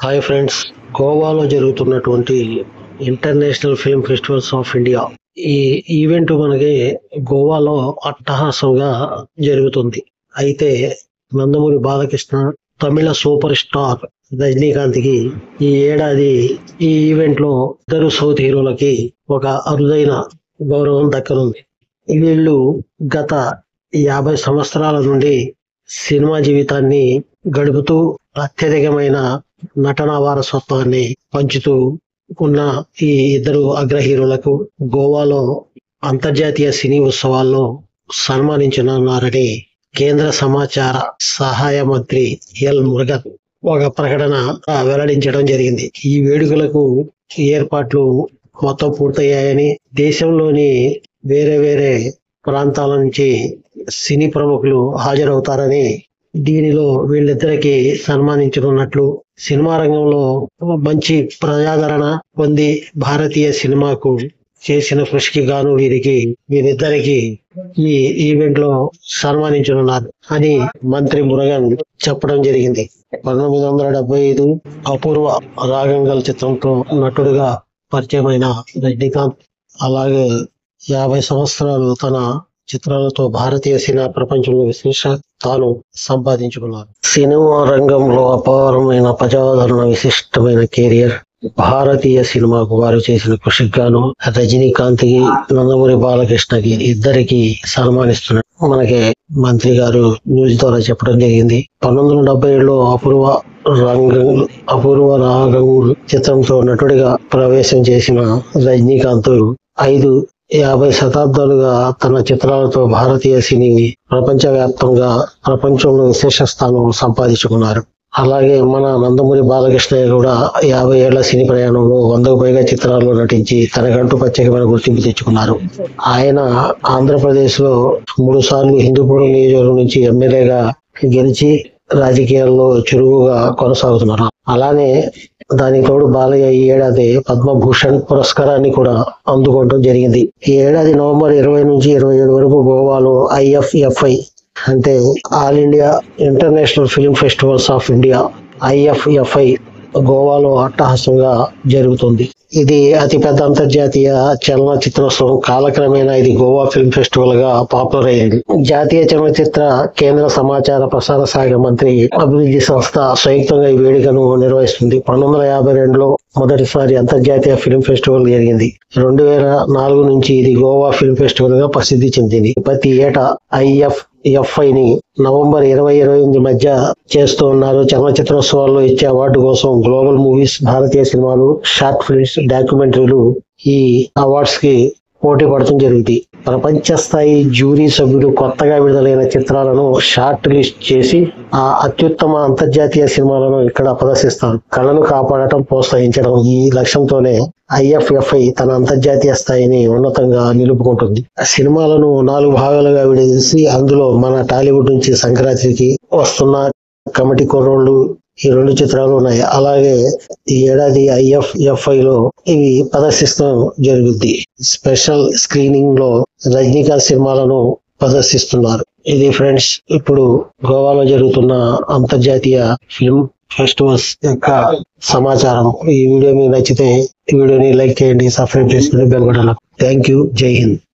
Hi friends, గోవాలో జరుగుతున్నటువంటి international film festivals of India ఈ ఈవెంట్ మనకి గోవాలో అట్టహాసంగా జరుగుతుంది. అయితే నందమూరి బాలకృష్ణ, తమిళ సూపర్ స్టార్ రజనీకాంత్ కి ఈ ఏడాది ఈ ఈవెంట్ లో ఇద్దరు సౌత్ హీరోలకి ఒక అరుదైన గౌరవం దక్కనుంది. వీళ్ళు గత 50 సంవత్సరాల నుండి సినిమా జీవితాన్ని గడుపుతూ అత్యధికమైన నటనా వారసత్వాన్ని పంచుతూ ఉన్న ఈ ఇద్దరు అగ్ర హీరోలకు గోవాలో అంతర్జాతీయ సినీ ఉత్సవాల్లో సన్మానించనున్నారని కేంద్ర సమాచార సహాయ మంత్రి ఎల్ మురుగన్ ఒక ప్రకటన వెల్లడించడం జరిగింది. ఈ వేడుకలకు ఏర్పాట్లు మొత్తం పూర్తయ్యాయని, దేశంలోని వేరే వేరే ప్రాంతాల నుంచి సినీ ప్రముఖులు హాజరవుతారని, దీనిలో వీళ్ళిద్దరికి సన్మానించనున్నట్లు, సినిమా రంగంలో మంచి ప్రజాదరణ పొంది భారతీయ సినిమాకు చేసిన కృషికి గాను వీరిద్దరికి ఈ ఈవెంట్ లో సన్మానించనున్నారు అని మంత్రి మురుగన్ చెప్పడం జరిగింది. 1975 అపూర్వ రాగంగల్ చిత్రంతో నటుడుగా పరిచయమైన రజనీకాంత్ అలాగే 50 సంవత్సరాలు తన చిత్రాలతో భారతీయ సినిమా ప్రపంచంలో విశేష తాను సంపాదించుకున్నారు. సినిమా రంగంలో అపారమైన ప్రజాదరణ, విశిష్టమైన కెరియర్, భారతీయ సినిమాకు వారు చేసిన కృషికి గాను రజనీకాంత్ కి, నందమూరి బాలకృష్ణకి ఇద్దరికి సన్మానిస్తున్నారు మనకి మంత్రి గారు న్యూస్ ద్వారా చెప్పడం జరిగింది. 1977లో అపూర్వ రాగం చిత్రంతో నటుడిగా ప్రవేశం చేసిన రజనీకాంత్ 50 శతాబ్దాలుగా తన చిత్రాలతో భారతీయ సినీ ప్రపంచంలో విశేష స్థానం సంపాదించుకున్నారు. అలాగే మన నందమూరి బాలకృష్ణ కూడా 50 ఏళ్ల సినీ ప్రయాణంలో 100కు పైగా చిత్రాల్లో నటించి తనకంటూ ప్రత్యేకమైన గుర్తింపు తెచ్చుకున్నారు. ఆయన ఆంధ్రప్రదేశ్ లో 3 సార్లు హిందూపురం నియోజకవర్గం నుంచి ఎమ్మెల్యేగా గెలిచి రాజకీయాల్లో చురుకుగా కొనసాగుతున్నారు. అలానే దానికి తోడు బాలయ్య ఈ ఏడాది పద్మభూషణ్ పురస్కారాన్ని కూడా అందుకోవడం జరిగింది. ఈ ఏడాది నవంబర్ 20 నుంచి 27 వరకు గోవాలో IFFI అంటే all India international film festivals of India IFFI గోవాలో అట్టహాసంగా జరుగుతుంది. ఇది అతిపెద్ద అంతర్జాతీయ చలనచిత్రోత్సవం. కాలక్రమేణా ఇది గోవా ఫిల్మ్ ఫెస్టివల్ గా పాపులర్ అయ్యింది. జాతీయ చలనచిత్ర కేంద్ర సమాచార ప్రసార శాఖ మంత్రి అభివృద్ధి సంస్థ సంయుక్తంగా ఈ వేడుకను నిర్వహిస్తుంది. 1952లో మొదటిసారి అంతర్జాతీయ ఫిల్మ్ ఫెస్టివల్ జరిగింది. 2004 నుంచి ఇది గోవా ఫిల్మ్ ఫెస్టివల్ గా ప్రసిద్ధి చెందింది. ప్రతి ఏటా IFFI ని నవంబర్ 20-28 మధ్య చేస్తూ ఉన్నారు. చలనచిత్రోత్సవాల్లో ఇచ్చే అవార్డు కోసం గ్లోబల్ మూవీస్, భారతీయ సినిమాలు, షార్ట్ ఫిల్మ్స్, డాక్యుమెంటరీలు ఈ అవార్డ్స్ కి పోటీ పడటం జరుగుతుంది. ప్రపంచ స్థాయి జ్యూరీ సభ్యులు కొత్తగా విడుదలైన చిత్రాలను షార్ట్ లిస్ట్ చేసి ఆ అత్యుత్తమ అంతర్జాతీయ సినిమాలను ఇక్కడ ప్రదర్శిస్తారు. కళను కాపాడటం, ప్రోత్సహించడం ఈ లక్ష్యంతోనే IFFI తన అంతర్జాతీయ స్థాయిని ఉన్నతంగా నిలుపుకుంటుంది. సినిమాలను 4 భాగాలుగా విడదీసి అందులో మన టాలీవుడ్ నుంచి సంక్రాంతికి వస్తున్న కమిటీ కుర్రోళ్ళు ఈ 2 చిత్రాలు ఉన్నాయి. అలాగే ఈ ఏడాది IFFI లో ఇవి ప్రదర్శిస్తూ జరుగుద్ది. స్పెషల్ స్క్రీనింగ్ లో రజనీకాంత్ సినిమాలను ప్రదర్శిస్తున్నారు. ఇది ఫ్రెండ్స్ ఇప్పుడు గోవాలో జరుగుతున్న అంతర్జాతీయ ఫిల్మ్ ఫెస్టివల్స్ యొక్క సమాచారం. ఈ వీడియో మీకు నచ్చితే ఈ వీడియోని లైక్ చేయండి, సబ్స్క్రైబ్ చేసుకుని బెల్ బటన్. Thank you. జై హింద్.